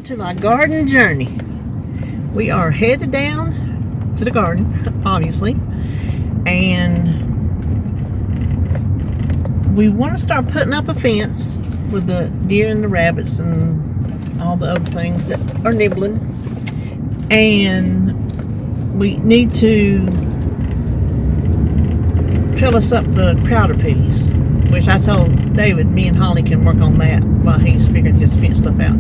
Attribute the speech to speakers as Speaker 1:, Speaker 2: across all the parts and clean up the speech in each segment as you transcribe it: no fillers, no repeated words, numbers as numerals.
Speaker 1: to my garden journey. We are headed down to the garden, obviously, and we want to start putting up a fence for the deer and the rabbits and all the other things that are nibbling. And we need to trellis up the crowder peas, which I told David me and Holly can work on that while he's figuring his fence stuff out.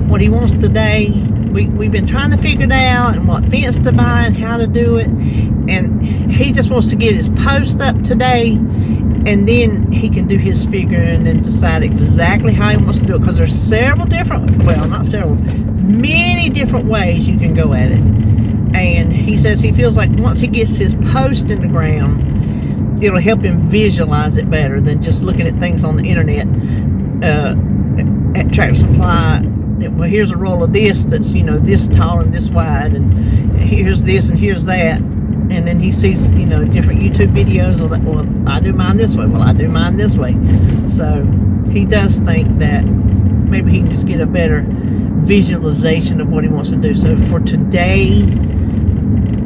Speaker 1: What he wants today, we've been trying to figure it out and what fence to buy and how to do it, and he just wants to get his post up today, and then he can do his figuring and decide exactly how he wants to do it, because there's several different, well, not several, many different ways you can go at it. And he says he feels like once he gets his post in the ground, it'll help him visualize it better than just looking at things on the internet. At Tractor Supply, well, here's a roll of this that's, you know, this tall and this wide, and here's this and here's that. And then he sees, you know, different YouTube videos of that. Well, I do mine this way. Well, I do mine this way. So he does think that maybe he can just get a better visualization of what he wants to do. So for today,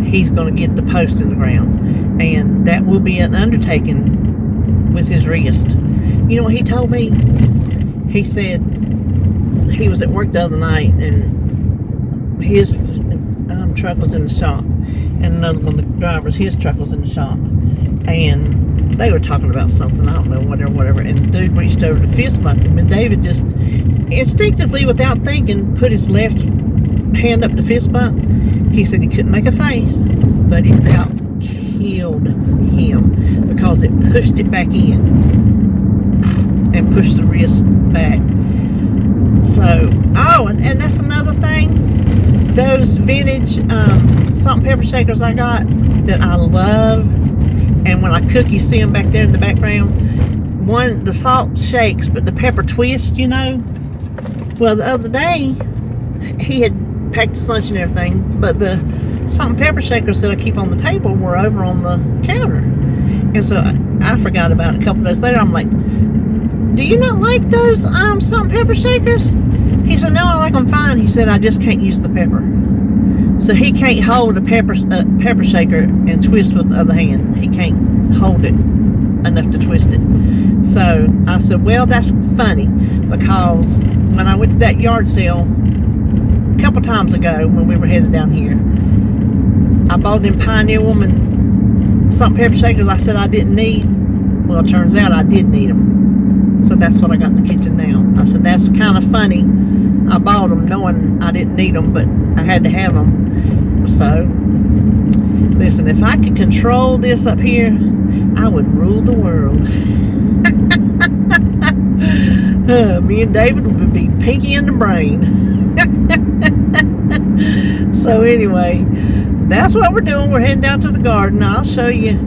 Speaker 1: he's going to get the post in the ground, and that will be an undertaking with his wrist. You know what he told me? He said he was at work the other night, and his truck was in the shop, and another one of the drivers, his truck was in the shop, and they were talking about something, I don't know, whatever, and the dude reached over to fist bump him, and David just instinctively, without thinking, put his left hand up to fist bump. He said he couldn't make a face, but it about killed him because it pushed it back in and pushed the wrist back. So, oh, and that's another thing. Those vintage salt and pepper shakers I got that I love, and when I cook, you see them back there in the background. One, the salt shakes, but the pepper twist, you know. Well, the other day, he had packed his lunch and everything, but the salt and pepper shakers that I keep on the table were over on the counter. And so I forgot about it. A couple days later, I'm like, do you not like those salt and pepper shakers? He said, no, I like them fine. He said, I just can't use the pepper. So he can't hold a pepper shaker and twist with the other hand. He can't hold it enough to twist it. So I said, well, that's funny, because when I went to that yard sale a couple times ago when we were headed down here, I bought them Pioneer Woman salt and pepper shakers I said I didn't need. Well, it turns out I did need them. So that's what I got in the kitchen now. I said, that's kind of funny. I bought them knowing I didn't need them, but I had to have them. So, listen, if I could control this up here, I would rule the world. Me and David would be pinky in the brain. So anyway, that's what we're doing. We're heading down to the garden. I'll show you.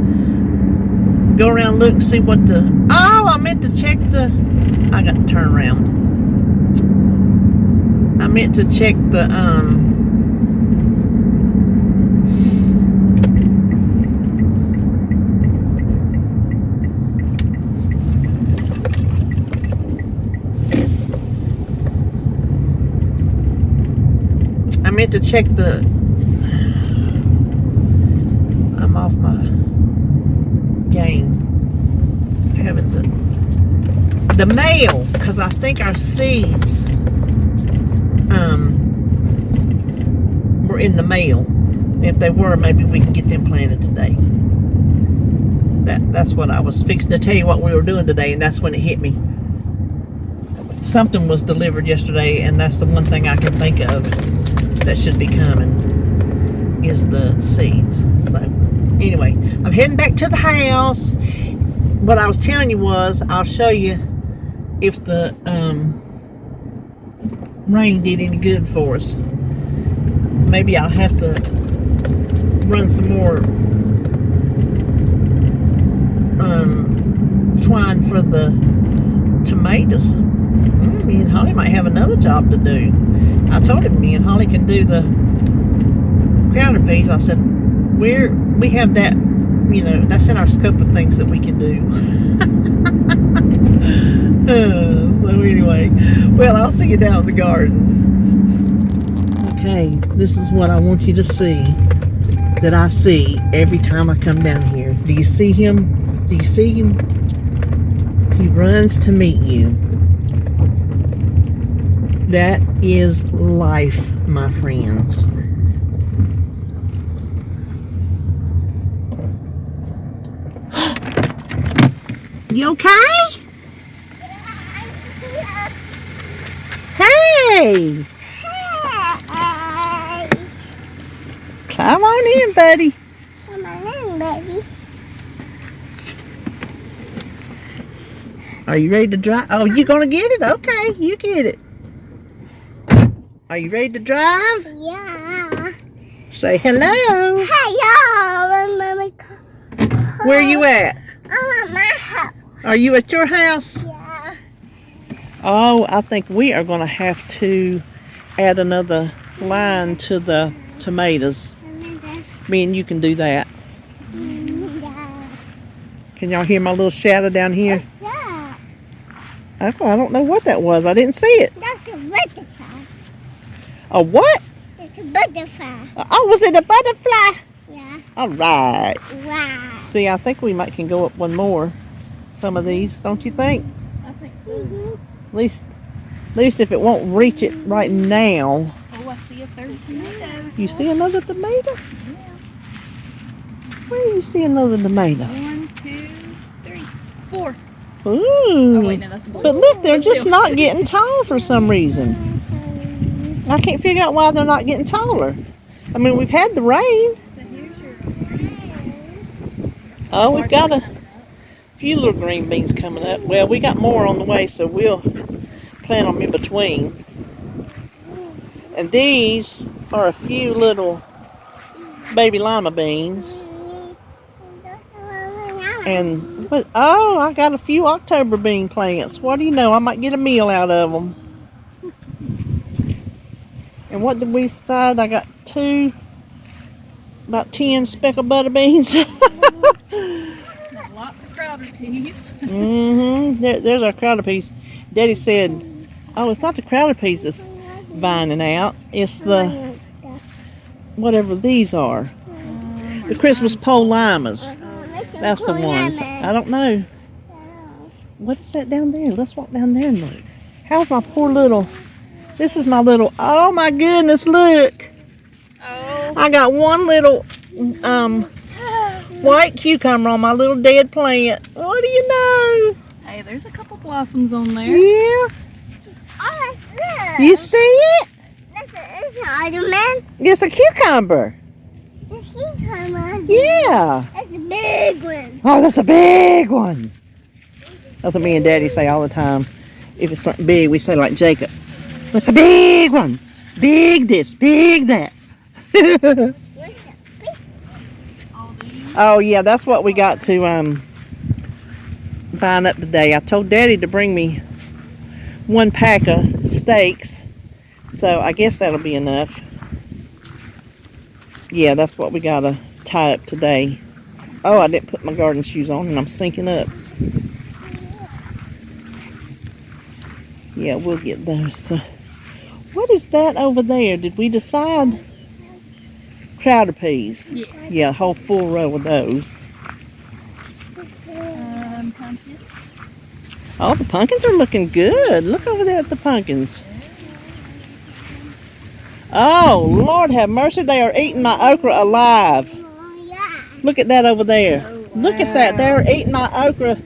Speaker 1: Go around and look and see what the... Oh, I meant to check the... I got to turn around. I meant to check the... I meant to check the... I'm off my game. Having the mail, because I think our seeds were in the mail. If they were, maybe we can get them planted today. That's what I was fixing to tell you what we were doing today, and that's when it hit me. Something was delivered yesterday, and that's the one thing I can think of that should be coming, is the seeds. So anyway, I'm heading back to the house. What I was telling you was, I'll show you if the rain did any good for us. Maybe I'll have to run some more twine for the tomatoes. Me and Holly might have another job to do. I told him me and Holly can do the crowder peas. I said, we have that, you know, that's in our scope of things that we can do. So anyway, well, I'll see you down in the garden. Okay, this is what I want you to see. That I see every time I come down here. Do you see him? Do you see him? He runs to meet you. That is life, my friends. You okay? Hey! Come on in, buddy.
Speaker 2: Come on in, baby.
Speaker 1: Are you ready to drive? Oh, you gonna get it? Okay, you get it. Are you ready to drive?
Speaker 2: Yeah.
Speaker 1: Say hello.
Speaker 2: Hello, Mommy.
Speaker 1: Where are you at?
Speaker 2: I'm at my house.
Speaker 1: Are you at your house?
Speaker 2: Yeah.
Speaker 1: Oh, I think we are gonna have to add another line to the tomatoes. Me and you can do that.
Speaker 2: Yeah.
Speaker 1: Can y'all hear my little shadow down here?
Speaker 2: Yeah.
Speaker 1: I don't know what that was. I didn't see it.
Speaker 2: That's a butterfly.
Speaker 1: A what?
Speaker 2: It's a butterfly.
Speaker 1: Oh, was it a butterfly?
Speaker 2: Yeah.
Speaker 1: All right.
Speaker 2: Wow.
Speaker 1: See, I think we can go up one more. Some of these, don't you think?
Speaker 3: I think so.
Speaker 1: At least if it won't reach it right now.
Speaker 3: Oh, I see a third tomato.
Speaker 1: You see another tomato? Where do you see another tomato?
Speaker 3: 1, 2, 3, 4.
Speaker 1: Ooh.
Speaker 3: Oh, wait, no, that's a blue.
Speaker 1: But look, they're
Speaker 3: But
Speaker 1: just
Speaker 3: still.
Speaker 1: not getting tall for some reason. I can't figure out why they're not getting taller. I mean, we've had the rain.
Speaker 3: So here's your green.
Speaker 1: Oh, we've got a few little green beans coming up. Well, we got more on the way, so we'll plant them in between. And these are a few little baby lima beans. And what? Oh, I got a few October bean plants. What do you know? I might get a meal out of them. And what did we decide? I got about 10 speckled butter beans.
Speaker 3: Lots of crowder peas.
Speaker 1: There's our crowder peas. Daddy said, oh, it's not the crowder peas that's vining out. It's the, whatever these are. The Christmas pole limas. That's the ones. I don't know. What is that down there? Let's walk down there and look. How's my poor little, this is my little, oh my goodness, look.
Speaker 3: Oh.
Speaker 1: I got one little white cucumber on my little dead plant. What do you know?
Speaker 3: Hey, there's a couple blossoms on there.
Speaker 1: Yeah.
Speaker 2: Oh, look.
Speaker 1: You see it?
Speaker 2: That's an ottoman.
Speaker 1: It's a cucumber.
Speaker 2: It's a cucumber.
Speaker 1: Yeah.
Speaker 2: That's a big one.
Speaker 1: Oh, that's a big one. That's what me and Daddy say all the time. If it's something big, we say like Jacob. It's a big one. Big this, big that.
Speaker 3: All these.
Speaker 1: Oh yeah, that's what we got to vine up today. I told Daddy to bring me 1 pack of steaks, so I guess that'll be enough. Yeah, that's what we gotta tie up today. Oh, I didn't put my garden shoes on and I'm sinking up. Yeah, we'll get those. So, what is that over there? Did we decide? Crowder peas.
Speaker 3: Yeah.
Speaker 1: Yeah, a whole full row of those.
Speaker 3: Pumpkins.
Speaker 1: Oh, the pumpkins are looking good. Look over there at the pumpkins. Oh, Lord have mercy. They are eating my okra alive.
Speaker 2: Oh, yeah.
Speaker 1: Look at that over there.
Speaker 3: Oh,
Speaker 1: Look at that.
Speaker 3: wow.
Speaker 1: They're eating my okra.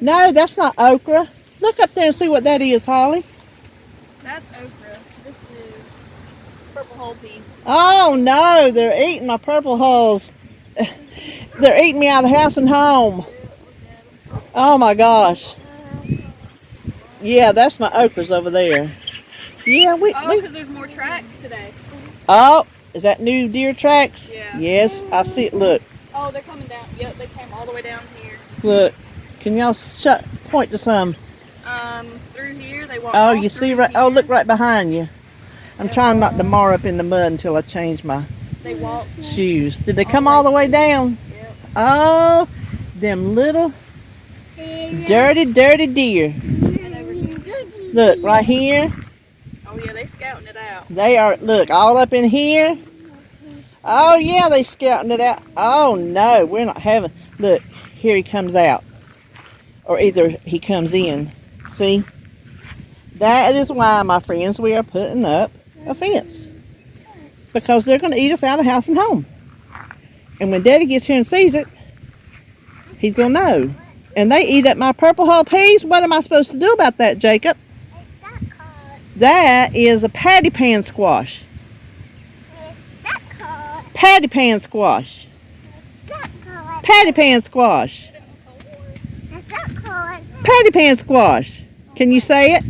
Speaker 1: No, that's not okra. Look up there and see what that is, Holly.
Speaker 3: That's okra. This is purple whole peas.
Speaker 1: Oh, no. They're eating my purple hulls. They're eating me out of house and home. Oh, my gosh. Yeah, that's my okras over there. Yeah,
Speaker 3: Oh, because there's more tracks today.
Speaker 1: Oh, is that new deer tracks?
Speaker 3: Yeah.
Speaker 1: Yes, I see it. Look,
Speaker 3: Oh, they're coming down. Yep, they came all the way down here.
Speaker 1: look. Can y'all point to some?
Speaker 3: Through here they walk.
Speaker 1: Oh,
Speaker 3: all
Speaker 1: you see
Speaker 3: through
Speaker 1: right? Oh,
Speaker 3: here.
Speaker 1: look right behind you. I'm trying not to mar up in the mud until I change my
Speaker 3: They walk.
Speaker 1: shoes. Did they come all the way down?
Speaker 3: Yep.
Speaker 1: Oh, them little dirty, dirty deer.
Speaker 3: And over here.
Speaker 1: Look right here.
Speaker 3: Oh yeah, they scouting it out.
Speaker 1: They are, look, all up in here. Oh, yeah, they scouting it out. Oh, no, we're not having, look, here he comes out. Or either he comes in. See? That is why, my friends, we are putting up a fence. Because they're going to eat us out of house and home. And when Daddy gets here and sees it, he's going to know. And they eat up my purple hull peas. What am I supposed to do about that, Jacob?
Speaker 2: What's that called?
Speaker 1: That is a patty pan squash.
Speaker 2: What's that called?
Speaker 1: Patty pan squash.
Speaker 2: What's that called?
Speaker 1: Patty pan squash.
Speaker 2: What's that called?
Speaker 1: Patty pan squash. Can you say it?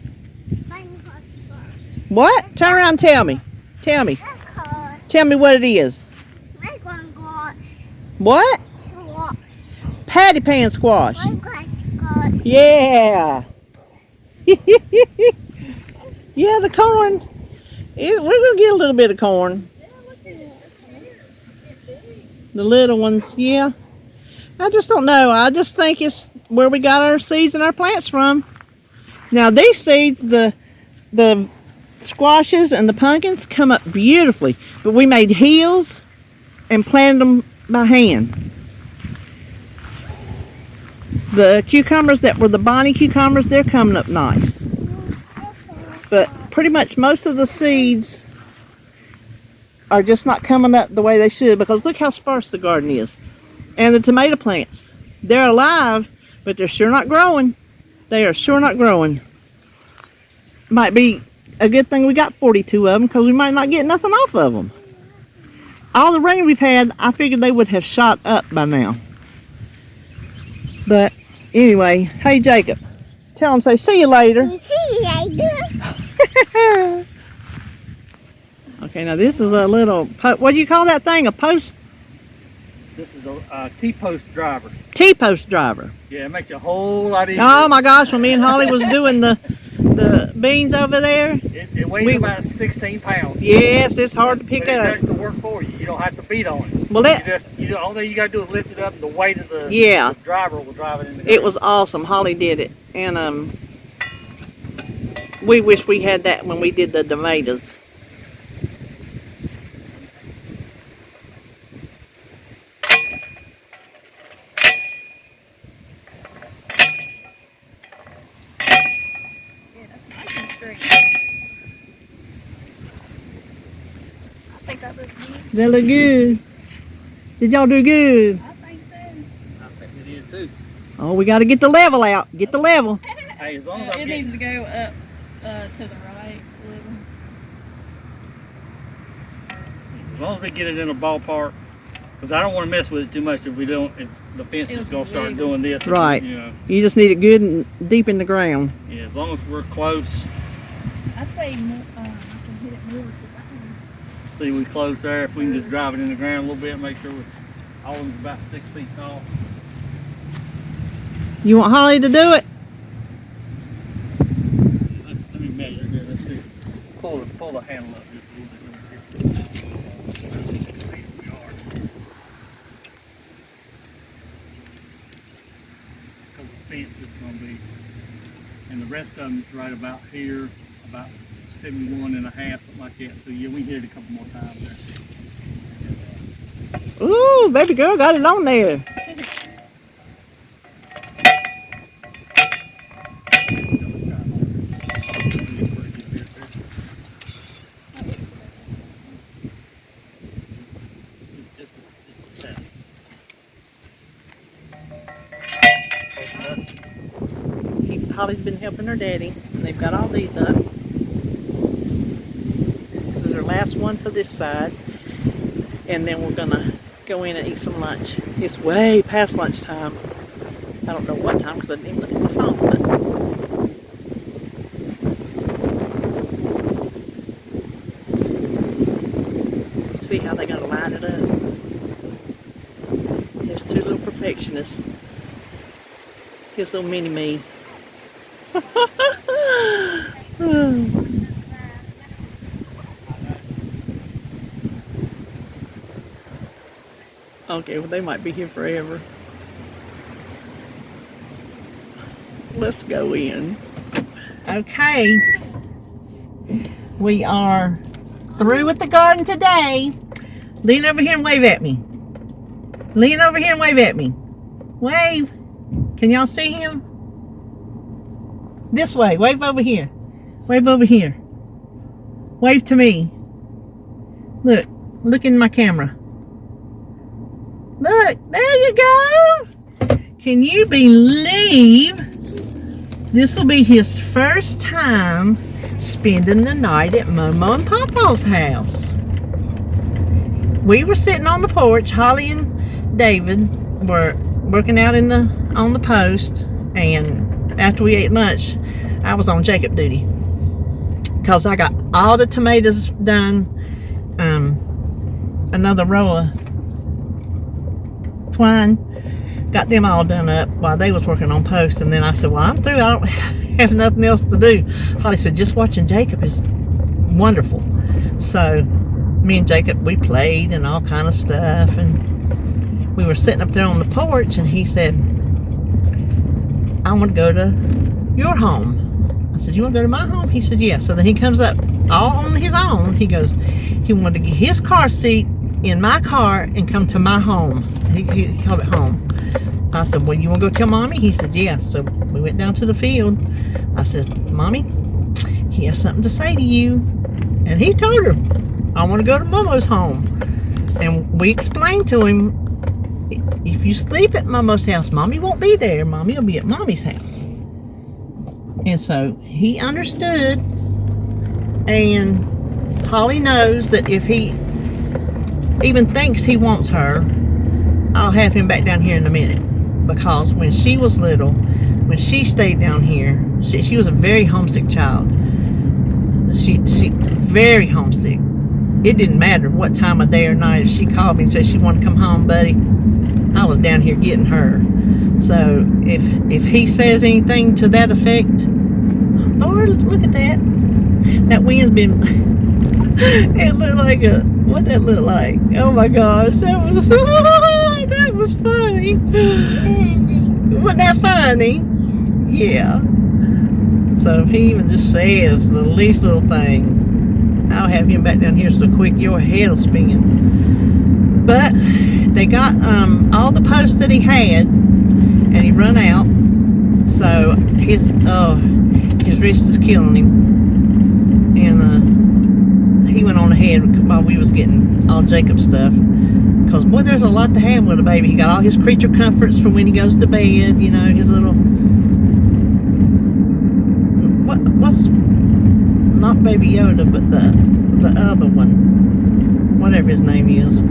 Speaker 1: What? Turn around and tell me. Tell me.
Speaker 2: That's called
Speaker 1: Tell me what it is.
Speaker 2: Regular squash.
Speaker 1: What?
Speaker 2: Squash.
Speaker 1: Patty pan squash.
Speaker 2: Regular squash.
Speaker 1: Yeah. Yeah, the corn. We're going to get a little bit of corn. The little ones, yeah. I just don't know. I just think it's where we got our seeds and our plants from. Now these seeds, the squashes and the pumpkins come up beautifully. But we made hills and planted them by hand. The cucumbers that were the Bonnie cucumbers, they're coming up nice. But pretty much most of the seeds are just not coming up the way they should, because look how sparse the garden is. And the tomato plants, they're alive, but they're sure not growing. They are sure not growing. Might be a good thing we got 42 of them, because we might not get nothing off of them. All the rain we've had, I figured they would have shot up by now. But anyway, hey Jacob, tell them, say see you later.
Speaker 2: See you.
Speaker 1: Okay, now this is a little, what do you call that thing? A post?
Speaker 4: This is a T-post driver.
Speaker 1: T-post driver.
Speaker 4: Yeah, it makes it a whole lot easier.
Speaker 1: Oh my gosh, when me and Holly was doing the beans over there.
Speaker 4: It weighs about 16 pounds.
Speaker 1: Yes, it's hard to pick
Speaker 4: but
Speaker 1: up.
Speaker 4: It does the work for you. You don't have to beat on it.
Speaker 1: Well,
Speaker 4: all you got to do is lift it up, and the weight of the,
Speaker 1: yeah,
Speaker 4: the driver will drive it in the ground.
Speaker 1: It was awesome. Holly did it, and we wish we had that when we did the tomatoes.
Speaker 3: Yeah, that's nice and straight. I think that looks good.
Speaker 1: They look good. Did y'all do good?
Speaker 3: I think so.
Speaker 4: I think it is too.
Speaker 1: Oh, we got to get the level out. Get the level.
Speaker 4: Hey, as long as I
Speaker 3: It
Speaker 4: get,
Speaker 3: needs to go up to the right a little.
Speaker 4: as long as we get it in a ballpark, because I don't want to mess with it too much if we don't. If the fence is
Speaker 3: It'll
Speaker 4: gonna
Speaker 3: just
Speaker 4: start
Speaker 3: wiggle.
Speaker 4: doing this,
Speaker 1: Right.
Speaker 4: You know,
Speaker 1: You just need it good and deep in the ground.
Speaker 4: yeah. As long as we're close,
Speaker 3: I'd say more, I can hit it more because that one's.
Speaker 4: see we close there. If we can just drive it in the ground a little bit, make sure all of them's about 6 feet tall.
Speaker 1: You want Holly to do it?
Speaker 4: Let me measure here. Let's see. Pull the handle up just a little bit. Let me see. Because the fence is going to be, and the rest of them is right about here, about 71 and a half, something like that. So yeah, we hit it a couple more times there.
Speaker 1: Ooh, baby girl got it on there. Holly's been helping her daddy, and they've got all these up. This is her last one for this side, and then we're gonna go in and eat some lunch. It's way past lunchtime. I don't know what time because I didn't even look at my phone. But see how they gotta line it up. There's two little perfectionists. Here's little mini me. Okay, well they might be here forever. Let's go in. Okay. We are through with the garden today. Lean over here and wave at me. Lean over here and wave at me. Wave. Can y'all see him? This way. Wave over here. Wave over here. Wave to me. Look. Look in my camera. Look. There you go. Can you believe this will be his first time spending the night at Momo and Pawpaw's house? We were sitting on the porch. Holly and David were working out on the post, and after we ate lunch, I was on Jacob duty because I got all the tomatoes done. Another row of twine, got them all done up while they was working on post, and then I said, well, I'm through. I don't have nothing else to do. Holly said, just watching Jacob is wonderful. So me and Jacob, we played and all kind of stuff, and we were sitting up there on the porch, and he said, I want to go to your home. I said, you want to go to my home? He said, yeah. So then he comes up all on his own. He goes, he wanted to get his car seat in my car and come to my home. He called it home. I said, well, you want to go tell Mommy? He said, yes. So we went down to the field. I said, Mommy, he has something to say to you. And he told her, I want to go to Momo's home. And we explained to him, if you sleep at Momo's house, Mommy won't be there. Mommy will be at Mommy's house. And so he understood. And Holly knows that if he even thinks he wants her, I'll have him back down here in a minute. Because when she was little, when she stayed down here, she was a very homesick child. She very homesick. It didn't matter what time of day or night. If she called me and said she wanted to come home, buddy, I was down here getting her. So if he says anything to that effect, Lord, look at that. That wind's been, it looked like what that looked like? Oh my gosh, that was funny. Wasn't that funny? Yeah. So if he even just says the least little thing, I'll have him back down here so quick your head will spin. But they got all the posts that he had, and he run out. So his wrist is killing him, and he went on ahead while we was getting all Jacob's stuff. Because boy, there's a lot to have with a baby. He got all his creature comforts for when he goes to bed. You know, his little what's not Baby Yoda, but the other one, whatever his name is.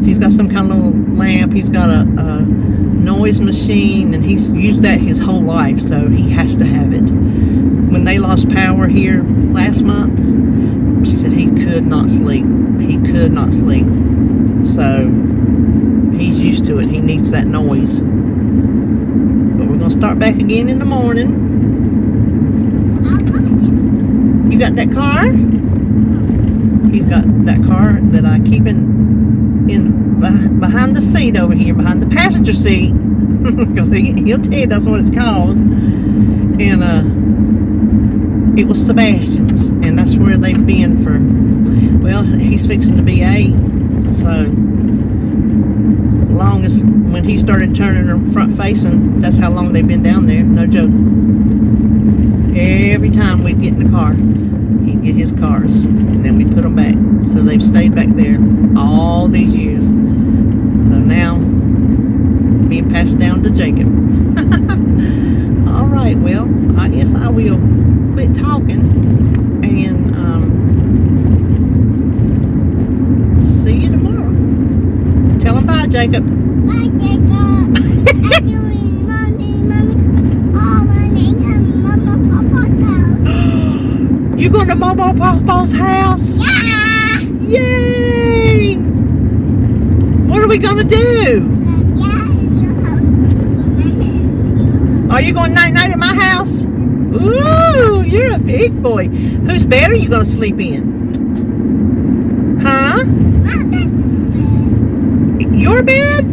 Speaker 1: He's got some kind of little lamp. He's got a noise machine, and he's used that his whole life, so he has to have it. When they lost power here last month, she said he could not sleep. He could not sleep. So he's used to it. He needs that noise. But we're going to start back again in the morning. You got that car? He's got that car that I keep behind the seat over here, behind the passenger seat, because he'll tell you that's what it's called. And it was Sebastian's, and that's where they've been for, well, he's fixing to be 8, so long as when he started turning her front facing, that's how long they've been down there. No joke. Every time we'd get in the car, he'd get his cars, and then we'd put them back. So they've stayed back there all these years. So now, being passed down to Jacob. All right, well, I guess I will quit talking and see you tomorrow. Tell him bye, Jacob.
Speaker 2: Bye, Jacob. Actually, Mommy, Mama, Papa's house.
Speaker 1: You going to Momo Papa's house?
Speaker 2: Yeah!
Speaker 1: Yay! What are we gonna do? Are you going night-night at my house? Ooh, you're a big boy. Whose bed are you gonna sleep in? Huh? Your bed?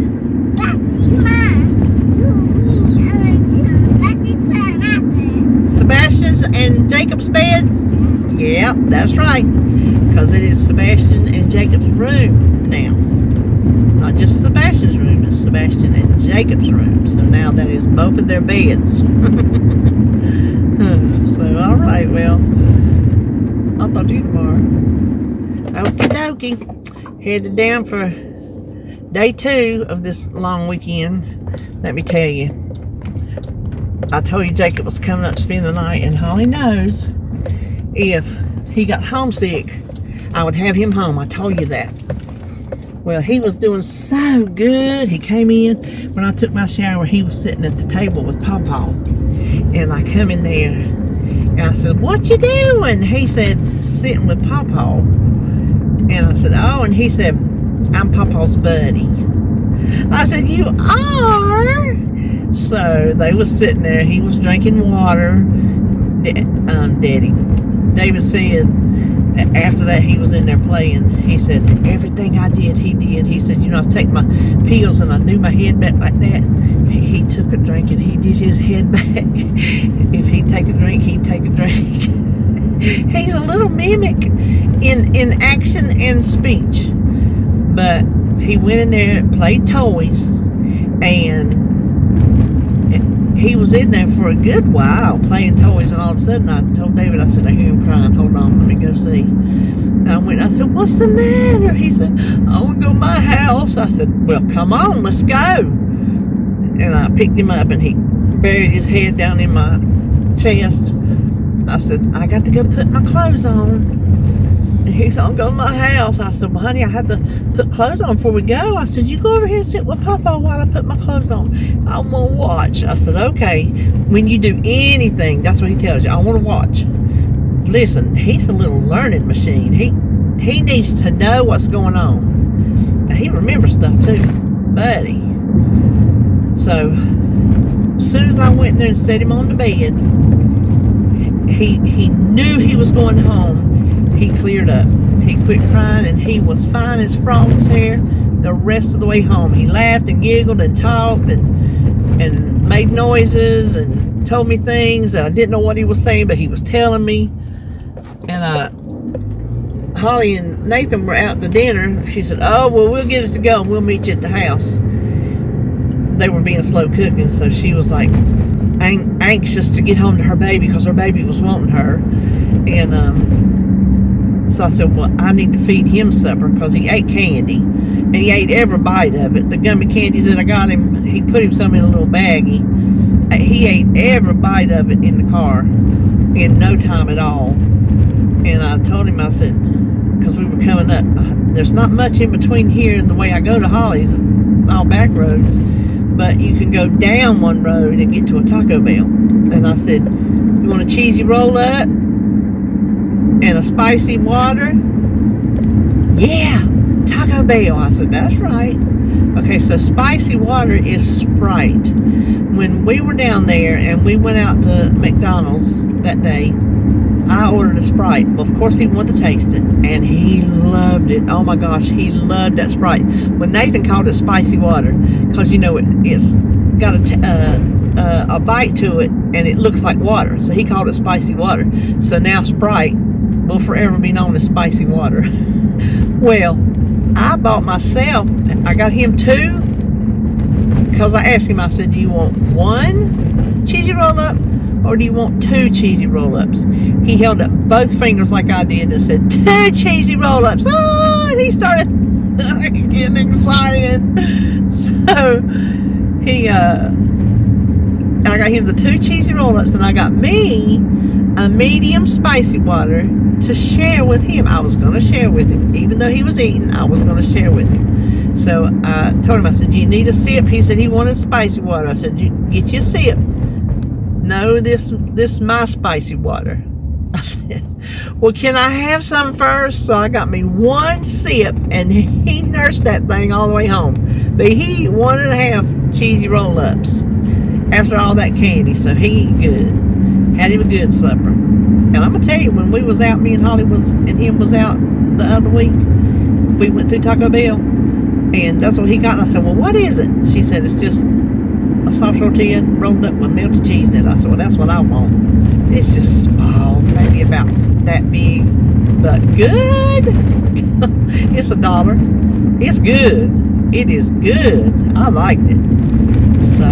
Speaker 1: Sebastian's and Jacob's bed? Yeah, that's right. because it is Sebastian and Jacob's room now. Not just Sebastian's room, it's Sebastian and Jacob's room. So now that is both of their beds. So, alright, well, I'll talk to you tomorrow. Okie dokie. Headed down for day 2 of this long weekend. Let me tell you, I told you Jacob was coming up to spend the night, and Holly knows if he got homesick, I would have him home. I told you that. Well, he was doing so good. He came in. When I took my shower, he was sitting at the table with Pawpaw. And I come in there, and I said, "What you doing?" He said, "Sitting with Pawpaw." And I said, "Oh," and he said, "I'm Pawpaw's buddy." I said, "You are?" So they was sitting there. He was drinking water. Daddy. David said, after that he was in there playing, he said, "Everything I did, he did." He said, "You know, I take my pills and I do my head back like that." He took a drink and he did his head back. If he'd take a drink, he'd take a drink. He's a little mimic in action and speech. But he went in there and played toys, and he was in there for a good while playing toys, and all of a sudden I told David, I said, "I hear him crying. Hold on, let me go see." And I said, "What's the matter?" He said, "I want to go to my house." I said, "Well, come on, let's go." And I picked him up, and he buried his head down in my chest. I said, "I got to go put my clothes on." And he said, "I'm going to my house." I said, "Well, honey, I had to put clothes on before we go." I said, "You go over here and sit with Papa while I put my clothes on. I want to watch." I said, "Okay, when you do anything," that's what he tells you, "I want to watch." Listen, he's a little learning machine. He needs to know what's going on. Now, he remembers stuff too, buddy. So, as soon as I went in there and set him on the bed, he knew he was going home. He cleared up. He quit crying, and he was fine as frog's hair the rest of the way home. He laughed and giggled and talked and made noises and told me things that I didn't know what he was saying, but he was telling me. And Holly and Nathan were out to dinner. She said, "Oh, well, we'll get it to go and we'll meet you at the house." They were being slow cooking, so she was like anxious to get home to her baby because her baby was wanting her. And so I said, "Well, I need to feed him supper," because he ate candy, and he ate every bite of it. The gummy candies that I got him, he put him some in a little baggie. He ate every bite of it in the car in no time at all. And I told him, I said, because we were coming up, there's not much in between here and the way I go to Holly's, all back roads, but you can go down one road and get to a Taco Bell. And I said, "You want a cheesy roll up and a spicy water?" "Yeah, Taco Bell." I said, "That's right." Okay, so spicy water is Sprite. When we were down there and we went out to McDonald's that day, I ordered a Sprite. Well, of course he wanted to taste it, and he loved it. Oh my gosh, he loved that Sprite. Well, Nathan called it spicy water because, you know, it's got a bite to it, and it looks like water, so he called it spicy water. So now Sprite will forever be known as spicy water. Well, I bought myself, I got him 2, because I asked him, I said, "Do you want 1 cheesy roll-up, or do you want 2 cheesy roll-ups?" He held up both fingers like I did and said, "2 cheesy roll-ups." Oh, and he started getting excited. So I got him the 2 cheesy roll-ups, and I got me a medium spicy water to share with him. I was going to share with him. Even though he was eating, I was going to share with him. So I told him, I said, "Do you need a sip?" He said he wanted spicy water. I said, "Get you a sip." "No, this my spicy water." I said, "Well, can I have some first?" So I got me 1 sip, and he nursed that thing all the way home. But he wanted to have cheesy roll-ups after all that candy, so he ate good. Had him a good supper. And I'm going to tell you, when we was out, me and Holly and him was out the other week, we went to Taco Bell, and that's what he got. And I said, "Well, what is it?" She said, "It's just a soft tortilla rolled up with melted cheese in it. I said, well, that's what I want. It's just small, maybe about that big, but good. It's $1. It's good. It is good. I liked it. So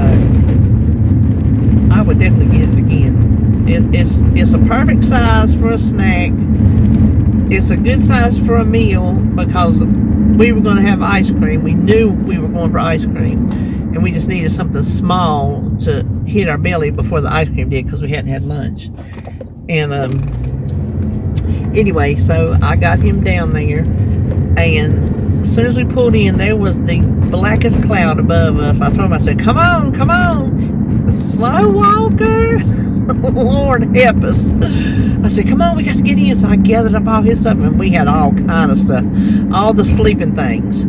Speaker 1: I would definitely get it again. It's a perfect size for a snack. It's a good size for a meal because we were going to have ice cream. We knew we were going for ice cream, and we just needed something small to hit our belly before the ice cream did because we hadn't had lunch. And anyway, so I got him down there, and as soon as we pulled in, there was the blackest cloud above us. I told him, I said, come on, come on, slow walker. Lord help us. I said, come on, we got to get in. So I gathered up all his stuff, and we had all kind of stuff, all the sleeping things,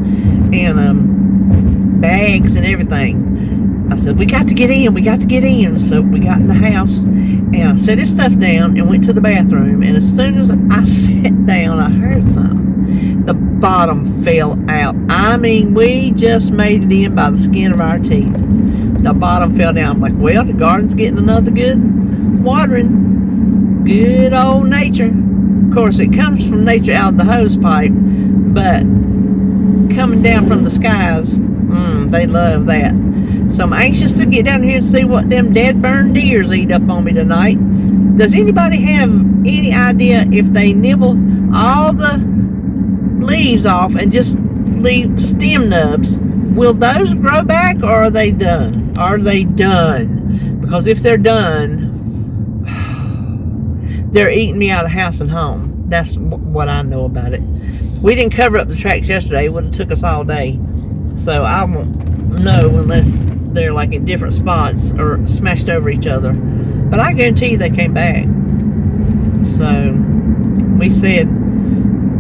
Speaker 1: and bags and everything. I said, we got to get in, we got to get in. So we got in the house, and I set his stuff down and went to the bathroom, and as soon as I sat down, I heard something. The bottom fell out. I mean, we just made it in by the skin of our teeth. The bottom fell down. I'm like, well, the garden's getting another good watering. Good old nature. Of course, it comes from nature out of the hose pipe, but coming down from the skies, they love that. So I'm anxious to get down here and see what them dead burned deers eat up on me tonight. Does anybody have any idea if they nibble all the leaves off and just leave stem nubs? Will those grow back, or are they done? Are they done? Because if they're done, they're eating me out of house and home. That's what I know about it. We didn't cover up the tracks yesterday. It would have took us all day. So I won't know unless they're like in different spots or smashed over each other. But I guarantee you they came back. So we said,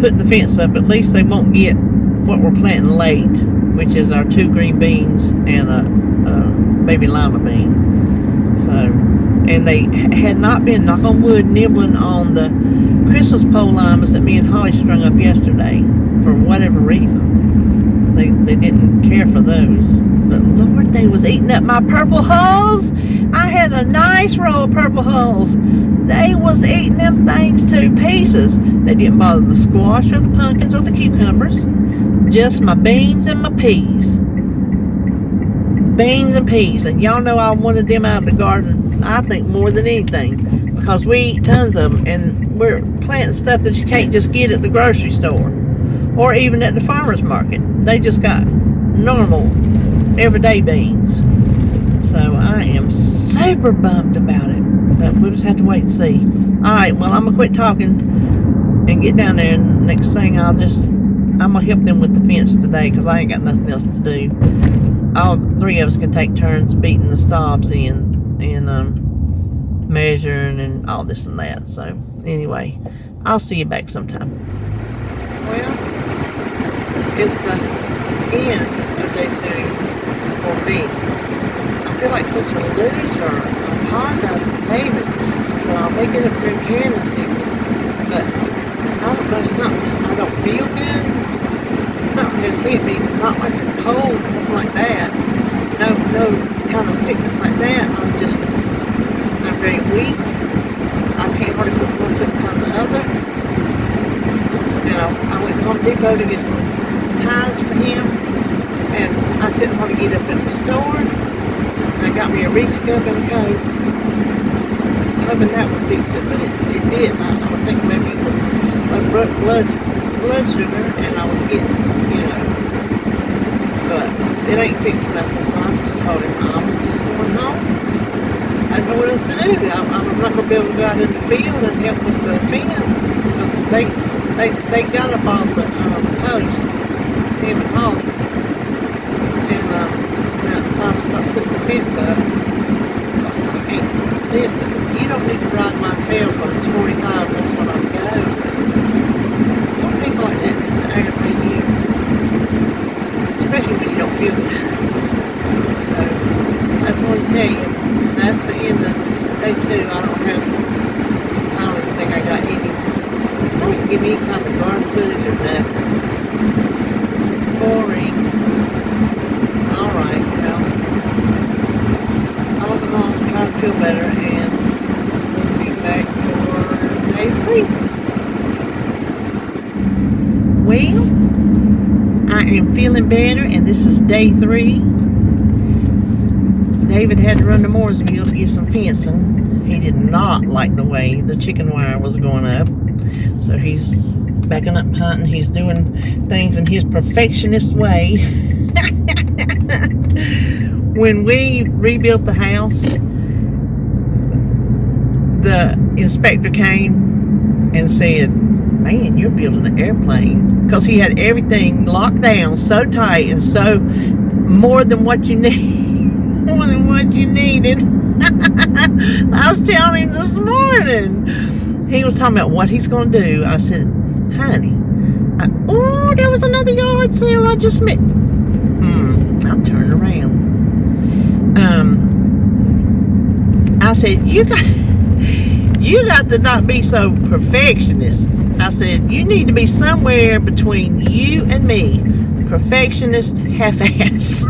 Speaker 1: putting the fence up, at least they won't get what we're planting late, which is our 2 green beans and a baby lima bean. So, and they had not been, knock on wood, nibbling on the Christmas pole limas that me and Holly strung up yesterday for whatever reason. They didn't care for those. But Lord, they was eating up my purple hulls. I had a nice row of purple hulls. They was eating them things to pieces. They didn't bother the squash or the pumpkins or the cucumbers. Just my beans and my peas. Beans and peas. And y'all know I wanted them out of the garden, I think, more than anything. Because we eat tons of them. And we're planting stuff that you can't just get at the grocery store. Or even at the farmer's market. They just got normal, everyday beans. So I am super bummed about it. But we'll just have to wait and see. Alright, well, I'm going to quit talking and get down there. And next thing, I'm going to help them with the fence today because I ain't got nothing else to do. All 3 of us can take turns beating the stobs in and measuring and all this and that. So anyway, I'll see you back sometime. Well, it's the end of day 2 for me. I feel like such a loser. I apologize to David. So I'll make it up here in Kansas City. But I don't know, something, I don't feel good. Something has hit me, not like a cold, nothing like that. No kind of sickness like that. I'm very weak. I can't hardly put one foot in front of the other. I went to Home Depot to get some ties for him, and I couldn't hardly get up in the store. And I got me a Reese cup and a Coke, hoping that would fix it, but it didn't. I was thinking maybe it was blood sugar, and I was getting, but it ain't fixed nothing. So I just told him I was just going home. I didn't know what else to do. I was not gonna be able to go out in the field and help with the fence because they got up on the post, him and Holly, and now it's time to start putting the fence up. I can't listen. You don't need to ride my tail because it's 45. That's when I go. Don't people like that just aggravate you, especially when you don't feel good. So I just want to tell you, that's the end of day 2. I don't even think I got any. I don't give me any kind of garden footage or nothing. Boring. Alright, well, him feeling better, and this is day 3. David had to run to Mooresville to get some fencing. He did not like the way the chicken wire was going up, so he's backing up hunting. He's doing things in his perfectionist way. When we rebuilt the house, the inspector came and said, "Man, you're building an airplane," because he had everything locked down so tight and so more than what you need, more than what you needed. I was telling him this morning. He was talking about what he's going to do. I said, "Honey, oh, there was another yard sale I just met." I'm turning around. I said, you got to not be so perfectionist. I said, you need to be somewhere between you and me. Perfectionist, half-ass.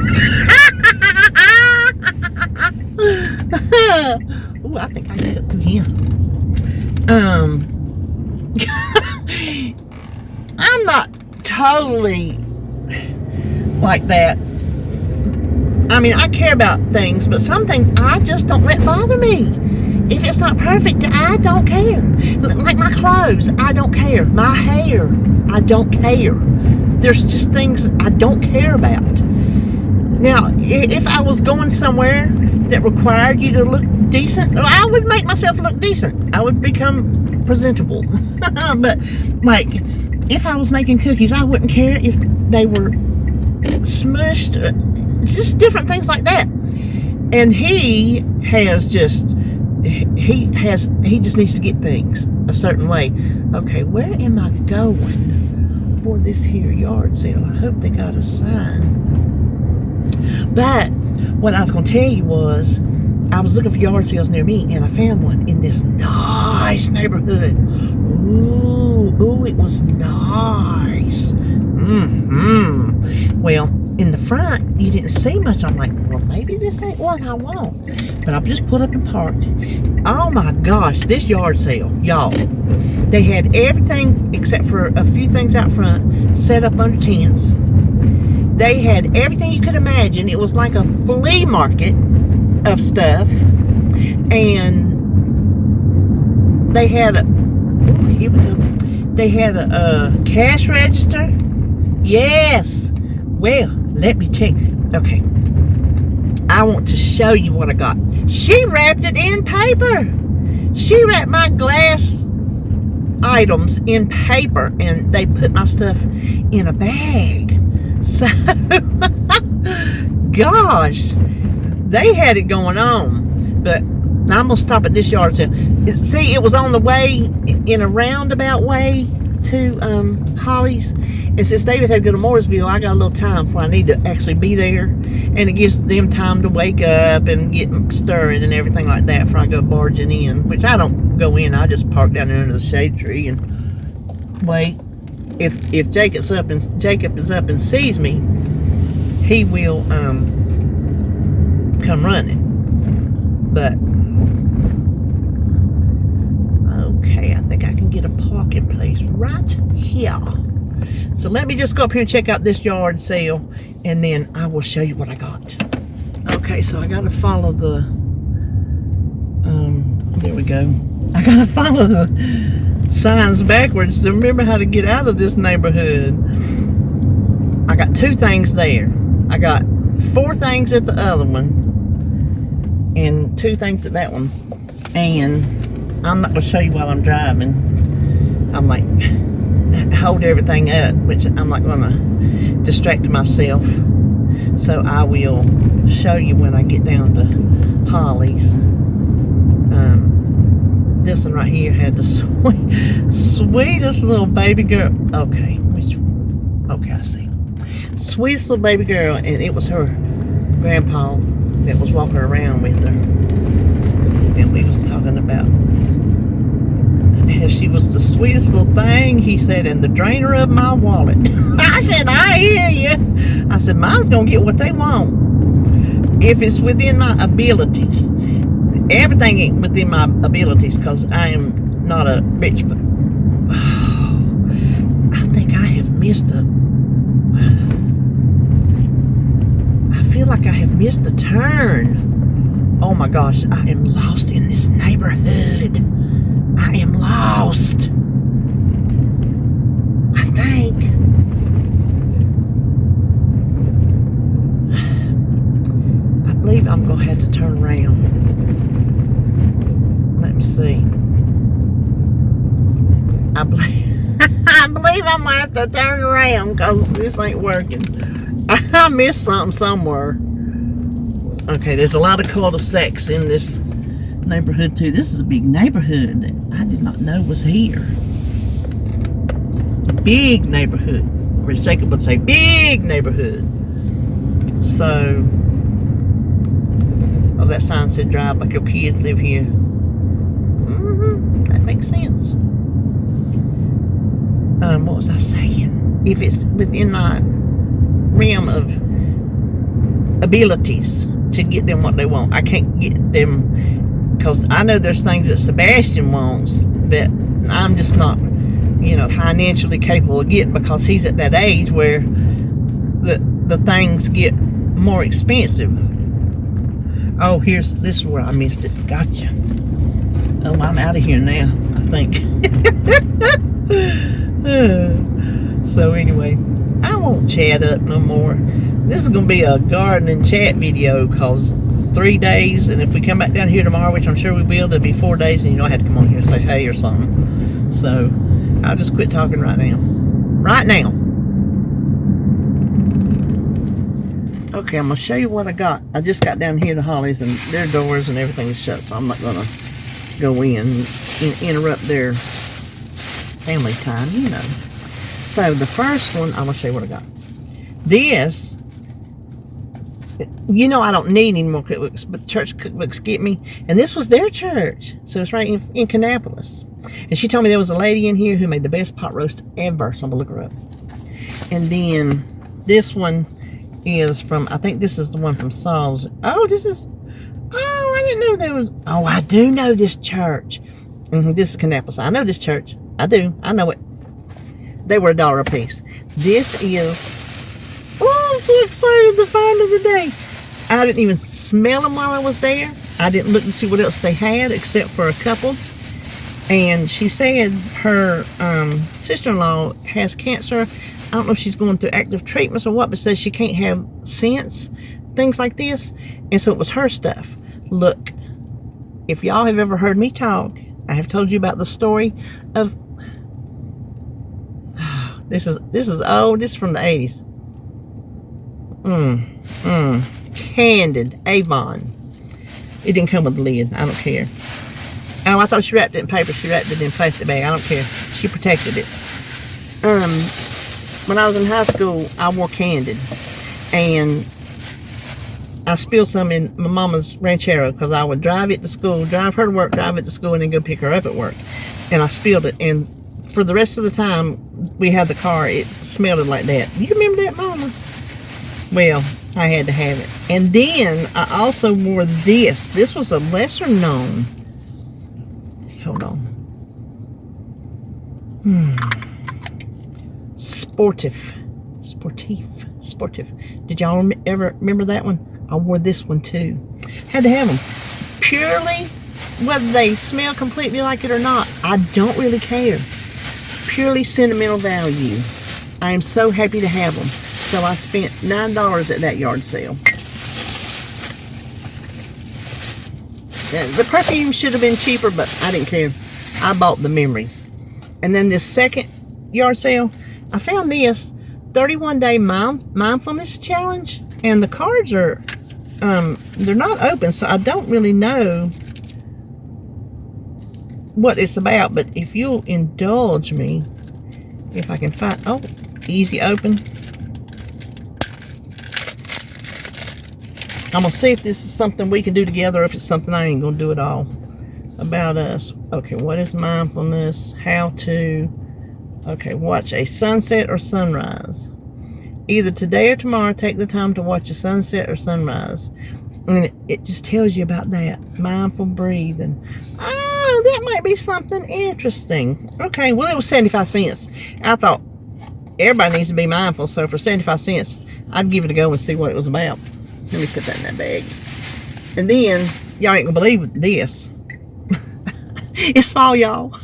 Speaker 1: Ooh, I think I can cut through here. I'm not totally like that. I mean, I care about things, but some things I just don't let bother me. If it's not perfect, I don't care. Like my clothes, I don't care. My hair, I don't care. There's just things I don't care about. Now, if I was going somewhere that required you to look decent, I would make myself look decent. I would become presentable. But, like, if I was making cookies, I wouldn't care if they were smushed. Just different things like that. And he just needs to get things a certain way. Okay, where am I going for this here yard sale? I hope they got a sign. But what I was going to tell you was, I was looking for yard sales near me, and I found one in this nice neighborhood. Ooh, it was nice. Well, in the front, you didn't see much. I'm like, well, maybe this ain't what I want. But I just put up and parked. Oh my gosh, this yard sale, y'all. They had everything except for a few things out front set up under tents. They had everything you could imagine. It was like a flea market of stuff. And they had here we go. They had a cash register. Yes. Well, let me check. Okay. I want to show you what I got. She wrapped it in paper. She wrapped my glass items in paper, and they put my stuff in a bag. So, gosh, they had it going on. But now I'm going to stop at this yard sale. See, it was on the way, in a roundabout way to Holly's. And since David had to go to Mooresville, I got a little time before I need to actually be there. And it gives them time to wake up and get stirring and everything like that before I go barging in. Which I don't go in. I just park down there under the shade tree and wait. If Jacob is up and sees me, he will come running. But okay, I think I can get a parking place right here. So let me just go up here and check out this yard sale, and then I will show you what I got. Okay, so I gotta follow the there we go. I gotta follow the signs backwards to remember how to get out of this neighborhood. I got 2 things there. I got 4 things at the other one and 2 things at that one. And I'm not gonna show you while I'm driving. I'm like, hold everything up, which I'm not gonna distract myself. So I will show you when I get down to Holly's. This one right here had the sweetest little baby girl. Okay, I see. Sweetest little baby girl, and it was her grandpa that was walking around with her. And we was talking about how she was the sweetest little thing. He said, and the drainer of my wallet. I said, I hear you. I said, mine's gonna get what they want. If it's within my abilities. Everything ain't within my abilities, because I am not a bitch, but I think I have missed feel like I have missed a turn. Oh my gosh, I am lost in this neighborhood. I am lost. I think. I believe I'm going to have to turn around. Let me see. I believe I'm going to have to turn around because this ain't working. I missed something somewhere. Okay, there's a lot of cul-de-sacs in this neighborhood too. This is a big neighborhood that I did not know was here. Big neighborhood. Or as Jacob would say, big neighborhood. So, oh, that sign said drive like your kids live here. That makes sense. What was I saying? If it's within my realm of abilities to get them what they want, I can't get them, because I know there's things that Sebastian wants that I'm just not, financially capable of getting, because he's at that age where the things get more expensive. Oh, this is where I missed it. Gotcha. Oh, I'm out of here now, I think. So anyway, I won't chat up no more. This is going to be a garden and chat video, because 3 days, and if we come back down here tomorrow, which I'm sure we will, it'll be 4 days, and I have to come on here and say hey or something. So I'll just quit talking right now. Right now. Okay, I'm going to show you what I got. I just got down here to Holly's, and their doors and everything is shut, so I'm not going to go in and interrupt their family time, So the first one, I'm going to show you what I got. This, I don't need any more cookbooks, but church cookbooks get me. And this was their church, so it's right in Kannapolis. And she told me there was a lady in here who made the best pot roast ever, so I'm going to look her up. And then this one is from, I think this is the one from Saul's. Oh, I didn't know there was, I do know this church. This is Kannapolis. I know this church. I know it. They were $1 a piece. This is, I'm so excited to find of the day. I didn't even smell them while I was there. I didn't look to see what else they had except for a couple. And she said her sister-in-law has cancer. I don't know if she's going through active treatments or what, but says she can't have scents, things like this. And so it was her stuff. Look, if y'all have ever heard me talk, I have told you about the story of, this is from the 80s. Candid Avon. It didn't come with the lid. I don't care. Oh, I thought she wrapped it in paper. She wrapped it in a plastic bag. I don't care. She protected it. When I was in high school, I wore Candid, and I spilled some in my mama's Ranchero, because I would drive it to school, drive her to work, drive it to school, and then go pick her up at work. And I spilled it, and for the rest of the time we had the car, it smelled like that. You remember that, Mama? Well, I had to have it. And then I also wore this. This was a lesser known. Hold on. Sportif. Did y'all ever remember that one? I wore this one too. Had to have them. Purely, whether they smell completely like it or not, I don't really care. Purely sentimental value. I am so happy to have them. So I spent $9 at that yard sale. The perfume should have been cheaper, but I didn't care. I bought the memories. And then this second yard sale, I found this 31-day mindfulness challenge, and the cards are they're not open, so I don't really know what it's about. But if you'll indulge me, if I can find, easy open. I'm gonna see if this is something we can do together, or if it's something I ain't gonna do at all. About us. Okay, what is mindfulness? How to. Okay, watch a sunset or sunrise. Either today or tomorrow, take the time to watch a sunset or sunrise. And it just tells you about that. Mindful breathing. Oh, that might be something interesting. Okay, well, it was 75 cents. I thought everybody needs to be mindful, so for 75 cents, I'd give it a go and see what it was about. Let me put that in that bag. And then, y'all ain't gonna believe this. It's fall, y'all.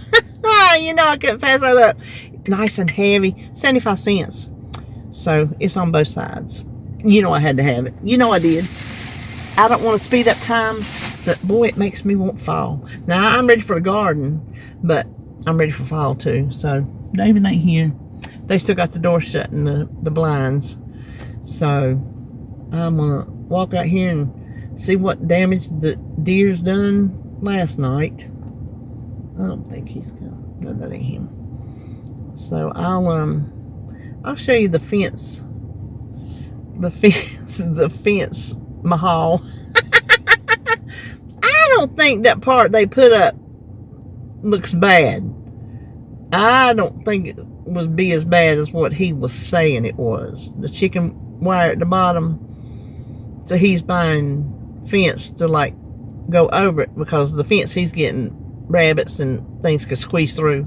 Speaker 1: You know I couldn't pass that up. Nice and heavy, 75 cents. So it's on both sides. You know I had to have it. You know I did. I don't want to speed up time, but boy, it makes me want fall. Now I'm ready for the garden, but I'm ready for fall too. So David ain't here. They still got the door shut and the blinds. So I'm gonna walk out here and see what damage the deer's done last night. I don't think he's gone. No, that ain't him. So I'll show you the fence. The fence mahal. I don't think that part they put up looks bad. I don't think it would be as bad as what he was saying it was. The chicken wire at the bottom. So he's buying fence to like go over it because the fence he's getting rabbits and things can squeeze through.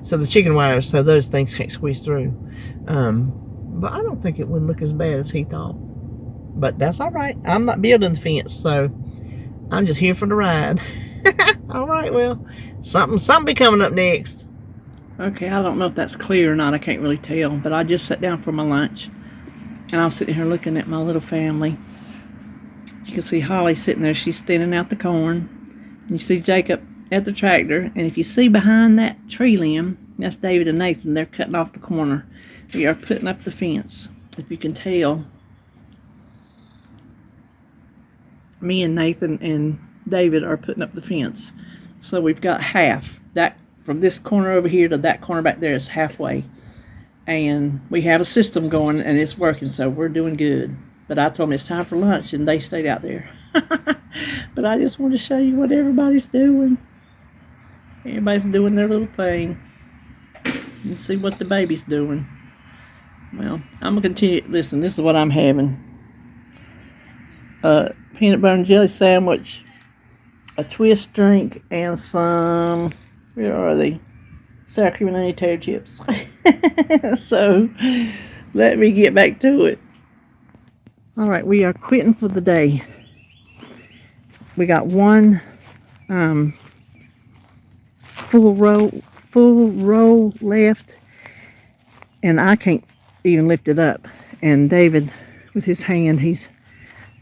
Speaker 1: So the chicken wire, so those things can't squeeze through. But I don't think it would look as bad as he thought. But that's all right. I'm not building the fence, so I'm just here for the ride. All right, well, something be coming up next. Okay, I don't know if that's clear or not. I can't really tell. But I just sat down for my lunch, and I'm sitting here looking at my little family. You can see Holly sitting there. She's thinning out the corn. And you see Jacob at the tractor. And if you see behind that tree limb, that's David and Nathan. They're cutting off the corner. We are putting up the fence. If you can tell, me and Nathan and David are putting up the fence. So we've got half. That from this corner over here to that corner back there is halfway. And we have a system going and it's working, so we're doing good. But I told them it's time for lunch and they stayed out there. But I just want to show you what everybody's doing. Everybody's doing their little thing. You see what the baby's doing. Well, I'm going to continue. Listen, this is what I'm having. Peanut butter and jelly sandwich, a twist drink, and some, where are they? Sour cream and onion tater chips. So, let me get back to it. Alright, we are quitting for the day. We got one full roll left, and I can't even lift it up. And David, with his hand, he's,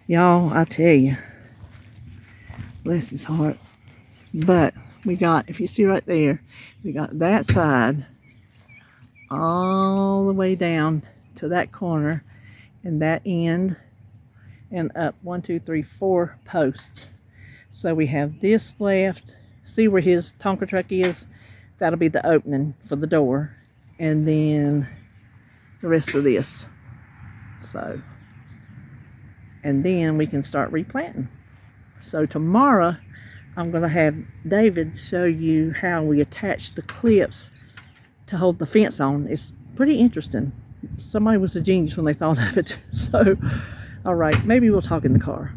Speaker 1: y'all, I tell you, bless his heart. But we got, if you see right there, we got that side all the way down to that corner and that end and up 1, 2, 3, 4 posts. So we have this left. See where his Tonka truck is? That'll be the opening for the door. And then the rest of this. So, and then we can start replanting. So tomorrow I'm going to have David show you how we attach the clips to hold the fence on. It's pretty interesting. Somebody was a genius when they thought of it. So, all right, maybe we'll talk in the car.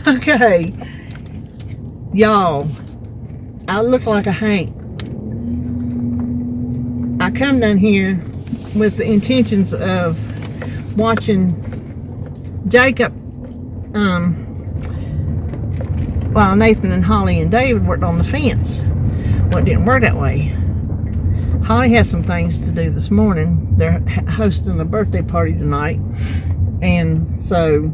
Speaker 1: Okay, y'all, I look like a Hank. I come down here with the intentions of watching Jacob, while Nathan and Holly and David worked on the fence. Well, it didn't work that way. Holly has some things to do this morning. They're hosting a birthday party tonight, and so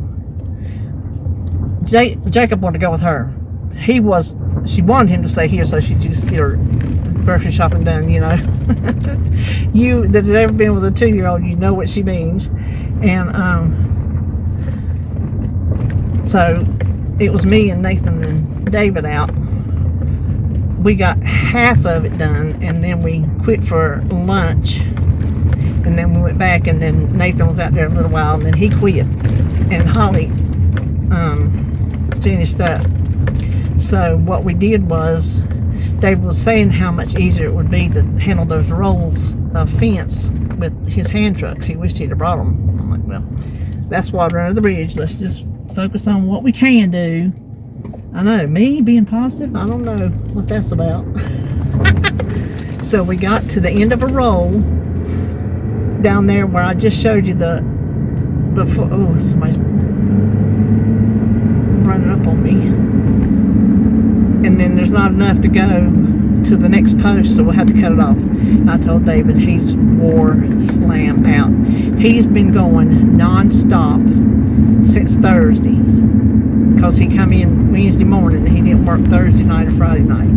Speaker 1: Jacob wanted to go with her. She wanted him to stay here so she could just get her grocery shopping done, you know. You that has ever been with a 2-year-old, you know what she means. And so it was me and Nathan and David out. We got half of it done, and then we quit for lunch, and then we went back, and then Nathan was out there a little while, and then he quit, and Holly finished up. So what we did was, David was saying how much easier it would be to handle those rolls of fence with his hand trucks. He wished he'd have brought them. I'm like, well, that's water under the bridge. Let's just focus on what we can do. I know, me being positive, I don't know what that's about. So we got to the end of a roll down there where I just showed you the oh, somebody's running up on me. And then there's not enough to go to the next post, so we'll have to cut it off. I told David he's wore slam out. He's been going non-stop since Thursday, because he come in Wednesday morning and he didn't work Thursday night or Friday night.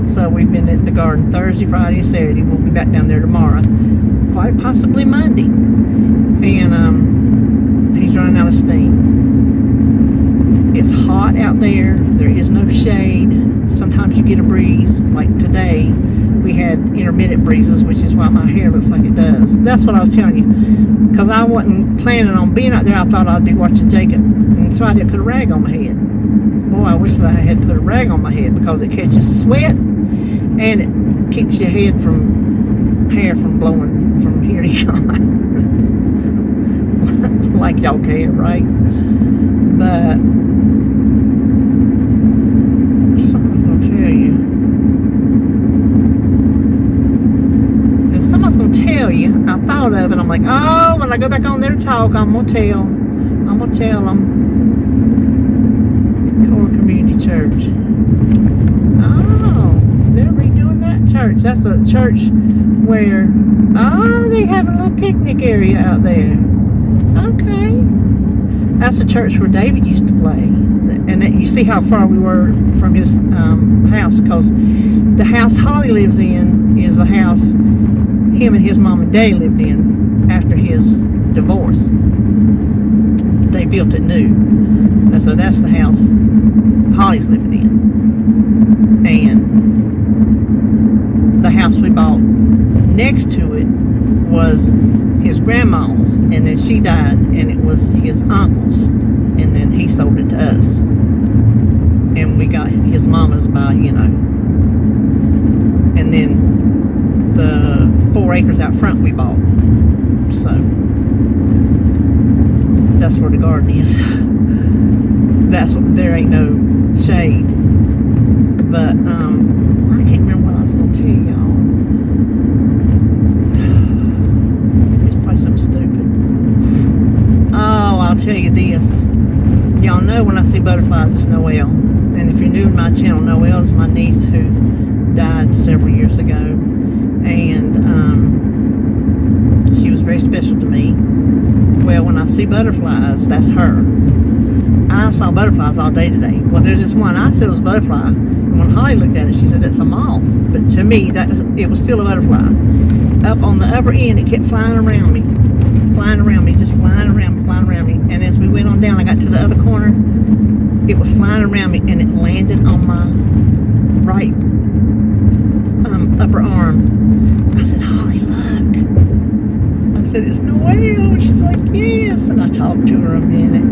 Speaker 1: So we've been at the garden Thursday, Friday, and Saturday. We'll be back down there tomorrow, quite possibly Monday. And he's running out of steam. It's hot out there. There is no shade. Sometimes you get a breeze. Like today, we had intermittent breezes, which is why my hair looks like it does. That's what I was telling you. Because I wasn't planning on being out there. I thought I'd be watching Jacob. And so I didn't put a rag on my head. Boy, I wish that I had put a rag on my head, because it catches sweat and it keeps your hair from blowing from here to yon. Like y'all can, right? But something's gonna tell you. If someone's gonna tell you, I thought of it. I'm like, oh, when I go back on there to talk, I'm gonna tell them. Core Community Church. Oh, they're redoing that church. That's a church where, they have a little picnic area out there. Okay. That's the church where David used to play. And you see how far we were from his house, because the house Holly lives in is the house him and his mom and dad lived in after his divorce. They built it new. And so that's the house Holly's living in. And the house we bought next to it was his grandma's, and then she died, and it was his uncle's, and then he sold it to us, and we got his mama's by, and then the 4 acres out front we bought. So that's where the garden is. There ain't no shade. But I can't remember what I was gonna tell y'all. It's probably something stupid. Oh, I'll tell you this. Y'all know when I see butterflies, it's Noelle. And if you're new to my channel, Noelle is my niece who died several years ago. And she was very special to me. Well, when I see butterflies, that's her. I saw butterflies all day today. Well, there's this one, I said it was a butterfly. And when Holly looked at it, she said it's a moth. But to me, it was still a butterfly. Up on the upper end, it kept flying around me, just flying around me. And as we went on down, I got to the other corner, it was flying around me, and it landed on my right upper arm. I said, Holly, look. I said, it's Noelle. She's like, yes. And I talked to her a minute.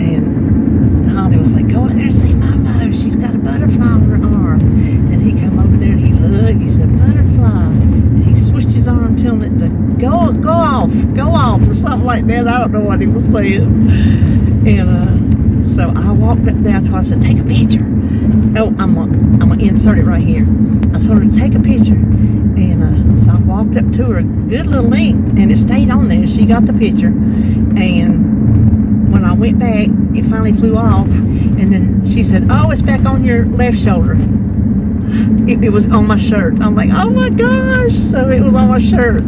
Speaker 1: And Holly was like, go in there and see Momo. She's got a butterfly on her arm. And he come over there and he looked. He said, butterfly. And he swished his arm, telling it to go off, or something like that. I don't know what he was saying. And so I walked up there till I said, take a picture. Oh, I'm gonna insert it right here. I told her to take a picture. And so I walked up to her a good little length, and it stayed on there. She got the picture. And when I went back, it finally flew off, and then she said, oh, it's back on your left shoulder. It was on my shirt. I'm like, oh my gosh. So it was on my shirt.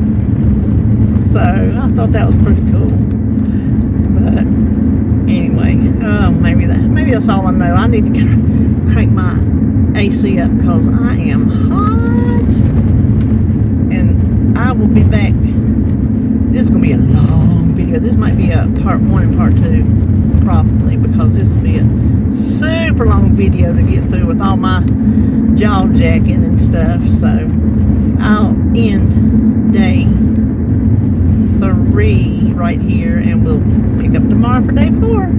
Speaker 1: So I thought that was pretty cool. But anyway, maybe that's all I know. I need to crank my AC up, because I am hot. And I will be back. This is going to be a long video. This might be a part 1 and part 2, probably, because this will be a super long video to get through with all my jaw jacking and stuff. So I'll end day 3 right here, and we'll pick up tomorrow for day 4.